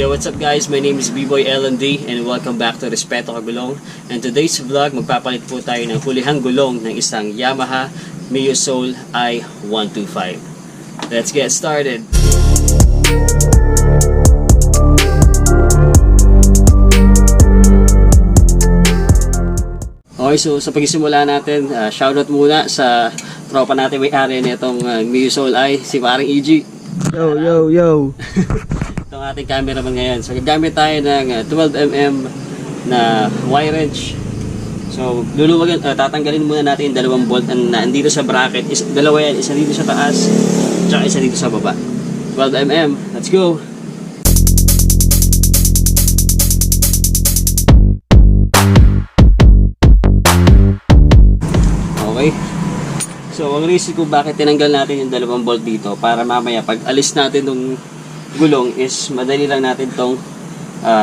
Yo, what's up guys? My name is B-Boy LND and welcome back to Respeto, Kagulong. And today's vlog, magpapalit po tayo ng hulihang gulong ng isang Yamaha Mio i125. Let's get started! Okay, so sa pagsisimula natin, shoutout muna sa tropa natin may-ari nitong Mio i, si paring EG. Yo, yo, yo! Itong ating cameraman ngayon. So gagamit tayo ng 12mm na wire wrench. So tatanggalin muna natin yung dalawang bolt na andito sa bracket. Dalawa yan, isa dito sa taas, tsaka isa dito sa baba. 12mm. Let's go! Okay. So ang reason kung bakit tinanggal natin yung dalawang bolt dito, para mamaya pag alis natin ng gulong is madali lang natin tong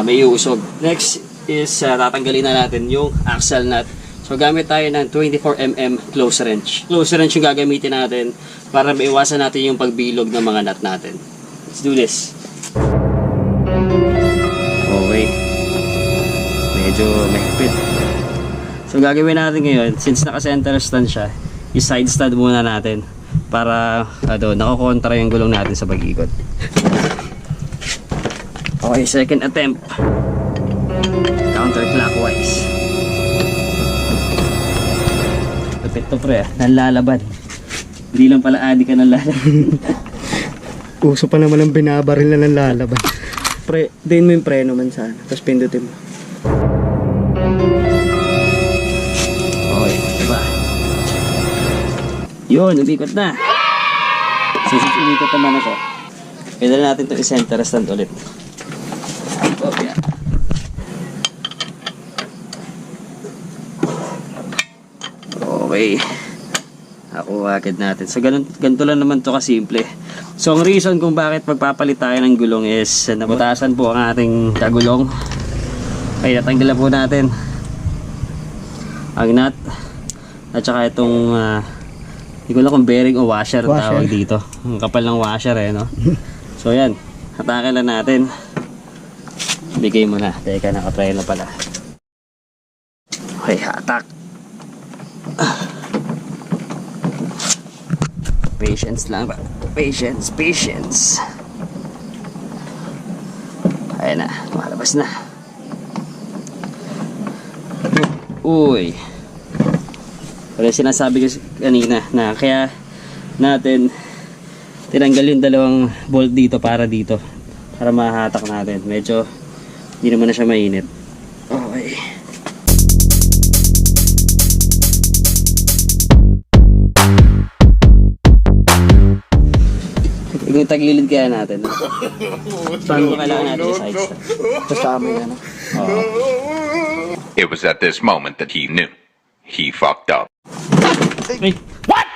may uusog. Next is tatanggalin na natin yung axle nut. So gamit tayo ng 24mm close wrench. Close wrench yung gagamitin natin para maiwasan natin yung pagbilog ng mga nut natin. Let's do this. Okay. Medyo mahigpit. So gagawin natin ngayon, since naka-center stand siya, i-side stand muna natin para nakakontra yung gulong natin sa pag-ikot. Okay, second attempt. Counterclockwise. Lapit to pre, nanlalaban. Hindi lang pala adi ka nanlalaban. Uso pa naman ang binabaril na nanlalaban. Din mo yung preno man sana, tapos pindutin mo. Okay, diba? Yun, umikot na. Since umikot naman ako, pwede natin ito i-center stand ulit. Okay. Ako agad natin. So ganito lang naman to kasimple. So ang reason kung bakit magpapalit tayo ng gulong is nabutasan po ang ating kagulong. Kaya natanggalan po natin ang nut at saka itong hindi ko lang kung bearing o washer ang tawag dito. Ang kapal ng washer no. So yan, hatakin lang natin. Bigay mo na. Teka, nakatry na pala. Okay, hatak. Patience lang ba? Patience. Ayan na, malabas na. Uy. Pero sinasabi ko kanina na kaya natin tinanggal yung dalawang bolt dito para mahatak natin. Medyo hindi naman na siya mainit. Okay. Kung tagilid kaya natin. Paano kailangan natin i-side stand? Kasama yan. It was at this moment that he knew. He fucked up. Hey! What?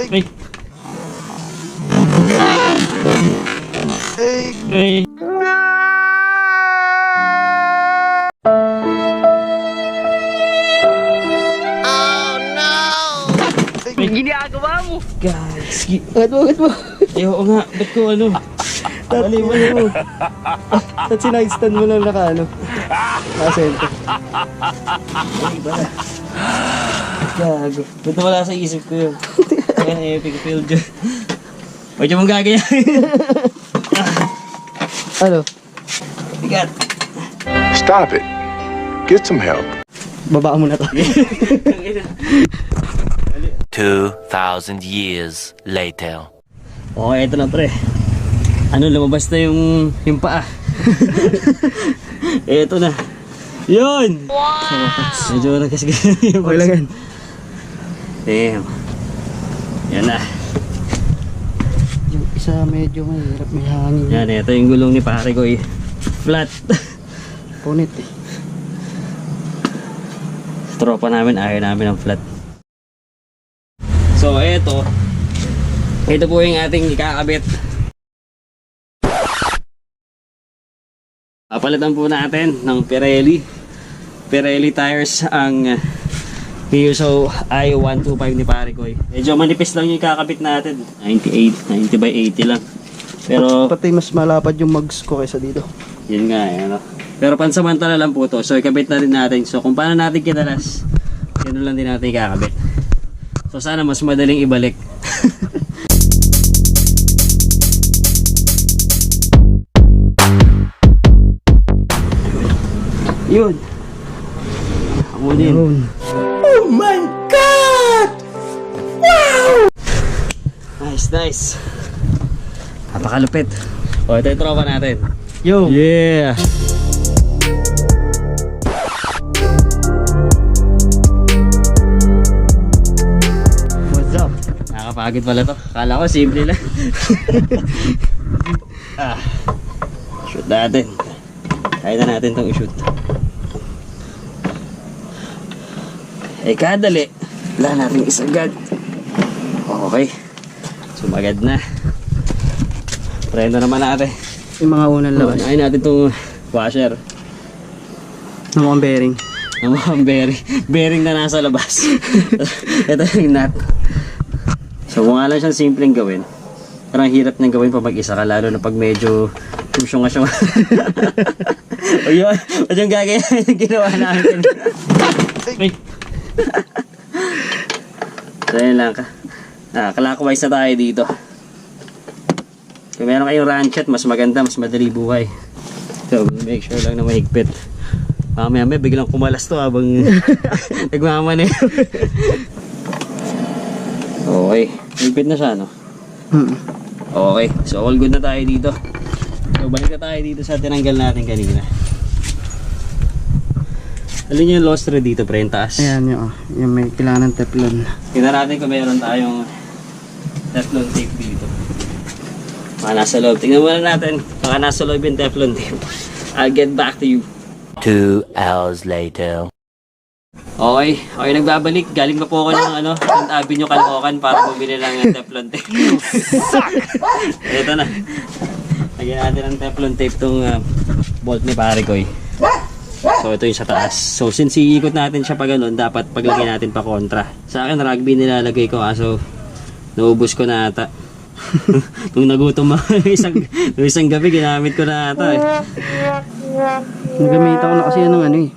Hey! Hey! Ginagawa mo! Guys! Agad mo! Oo nga, ba't ko Mali mo. At sinide-stand mo lang naka-center. Ay, ba? Gago. Ba't wala sa isip ko yun? Kaya epic fail dyan. Huwag yung mong gagayahin. Ano? Bigat. Stop it. Get some help. Babaan mo na to. 2,000 years later. Okay, ito na pre. Lumabas na yung paa. Ito na. Yun! Wow! Medyo nagkasagana yung Okay lang yan. Damn. Yan na. Yung isa medyo mahirap, may hangin. Yan, ito yung gulong ni pare ko eh. Flat. Punit eh. tropa namin, ayaw namin ng flat. So ito po yung ating ikakabit. Papalitan po natin ng Pirelli tires ang Mio i125 ni pare ko. Medyo manipis lang yung kakabit natin, 90 by 80 lang. Pero pati mas malapad yung mags ko kaysa dito. yun nga ano. Pero pansamantala lang po to. So ikabit na rin natin. So kung paano natin kinalas, yun lang din natin ikakabit. So sana mas madaling ibalik. Yun. Ako din. Oh my God! Wow! Nice. Napakalupit. O, ito yung tropa natin. Yo! Yeah! What's up? Nakakapagod pala to. Akala ko simple lang. Shoot natin. Kaya na natin itong i-shoot. Kadali. Wala natin isagad. Okay. Sumagad na. Preno naman natin. Yung mga unang labas. Ayun natin itong washer. Ng mga bearing. Ang mga bearing na nasa labas. Ito yung nut. So kung nga lang siyang simpleng gawin, parang hirap niyang gawin pa mag-isa ka, lalo na pag medyo tusyong. O yun, yung gagawin yung ginawa namin. Ay. So yun lang ka. Clockwise na tayo dito. Kung meron kayong ranchet, mas maganda, mas madali buhay. So make sure lang na mahigpit. Mamaya biglang kumalas to habang nagmamaneho. Okay, higpit na siya, no? Okay, so all good na tayo dito. So balik na tayo dito sa tinanggal natin kanina. Alin yung lost thread dito, pre, yung taas? Ayan yung may kailangan ng teflon. Tingnan natin kung meron tayong teflon tape dito. Baka nasa loob. Tingnan muna natin. Baka nasa loob yung teflon tape. I'll get back to you. 2 hours later. Okay, nagbabalik. Galing pa po ako ng St. Avenue, Caloocan para bumili lang ng teflon tape. Ito na. Lagyan natin ng teflon tape tong bolt ni pare ko. So ito yung sa taas. So since iikot natin siya pa ganun, dapat paglagyan natin pa kontra. Sa akin rugby nilalagay ko, kaso naubos ko na ata. Nung nagutom ako isang gabi, ginamit ko na ata Nagamit ako na kasi ng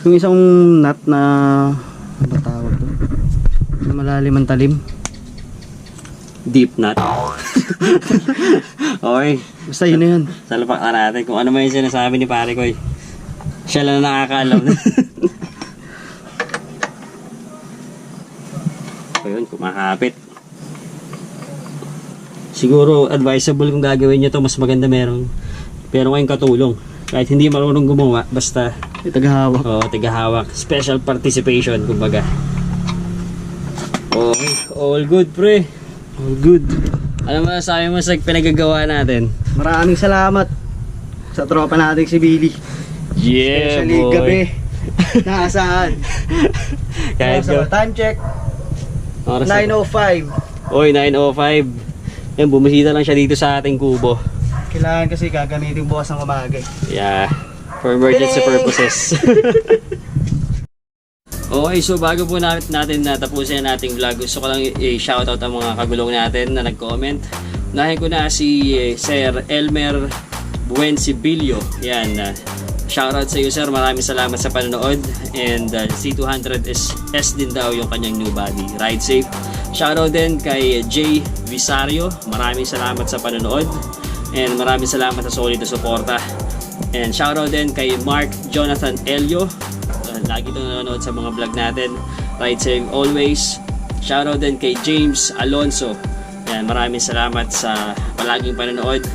yung isang nut na ano ba tawag to? Yung malalim ang talim. Deep nut. Okay, Basta yun na yun. salapak na natin kung ano man yung sinasabi ni pare ko. Siya lang nakakaalam. So yun, kumakapit. Siguro advisable kung gagawin nyo to, mas maganda meron kayong katulong. Kahit hindi marunong gumawa, basta Tagahawak. tigahawak. Special participation, kumbaga. Okay, all good, pre. All good. Ano masasabi mo sa pinagagawa natin? Maraming salamat sa tropa natin si Billy. Yeah, Especially boy. gabi. Nasaan? Kahit Time check. oras 9:05. Oy, 9:05. Yan, bumisita lang siya dito sa ating kubo. Kailangan kasi gagamitin bukas ng umaga. Yeah, for emergency purposes. Okay, so bago po natin tapusin ang ating vlog, gusto ko lang i-shoutout ang mga kagulong natin na nag-comment. Unahin ko na si Sir Elmer Buensibilio. Yan, shoutout sa iyo, sir. Maraming salamat sa panonood. And C200S din daw yung kanyang new body. Ride safe. Shoutout din kay Jay Visario. Maraming salamat sa panonood. And maraming salamat sa solid na suporta. And shoutout din kay Mark Jonathan Elio. Lagi itong nanonood sa mga vlog natin. Ride safe always. Shoutout din kay James Alonso. Yan, maraming salamat sa palaging panonood.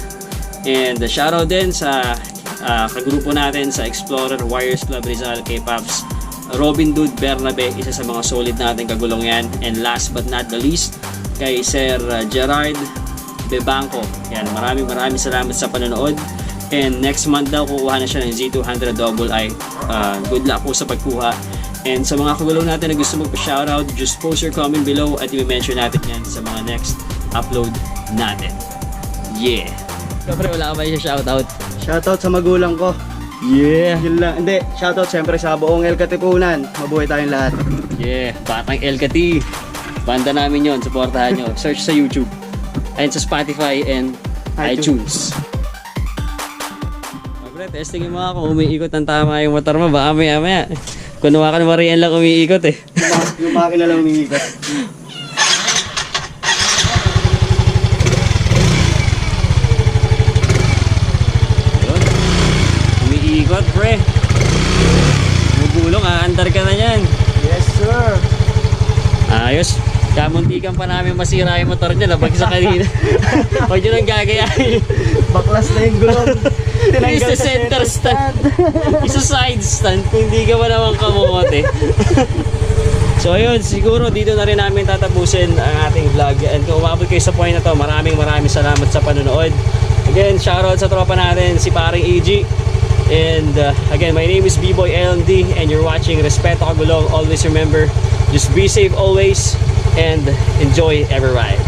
And shoutout din sa kagrupo natin sa Explorer Warriors Club Rizal, kay Paps Robin Dude Bernabe, isa sa mga solid natin kagulong yan. And last but not the least, kay Sir Gerard Bebanco. Yan, maraming salamat sa panonood. And next month daw kukuha na siya ng Z200 II. Good luck po sa pagkuha. And sa mga kagulong natin na gusto magpa-shoutout, just post your comment below at i-mention natin yan sa mga next upload natin. Yeah! Siyempre, wala ka ba yung shoutout? Shoutout sa magulang ko. Yeah! Yun lang. Hindi, shoutout siyempre sa buong El Katipunan. Mabuhay tayong lahat. Yeah! Batang El-Kati! Banda namin yon, supportahan nyo. Search sa YouTube. And sa Spotify and iTunes. Pre, testingin mo ako kung umiikot ng tama yung motor mo. Baka maya. Kunuha ka na marian lang umiikot eh. Yung makina lang umiikot. Yun. Umiikot, pre. Gulong, aandar ka na yan. Yes, sir. Ayos. Kamuntikan pa namin masira yung motor niya. Labag sa kanina. Huwag nyo nang gagayahin. Baklas na yung gulong. Isa center stand. Isa side stand. Kung hindi ka ba naman kamote. So ayun, siguro dito na rin namin tatapusin ang ating vlog. And kung umabot kayo sa point na to, maraming salamat sa panonood. Again, shoutout sa tropa natin, si paring EG. And again, my name is B-Boy LMD and you're watching Respeto Kagulong. Always remember, just be safe always and enjoy every ride.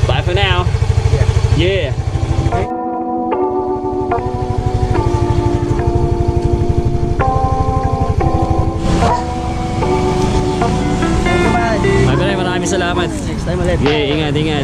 Bye for now. Yeah. Bye bye, maraming salamat. Next time ulit. Yeah, ingat. Thank you.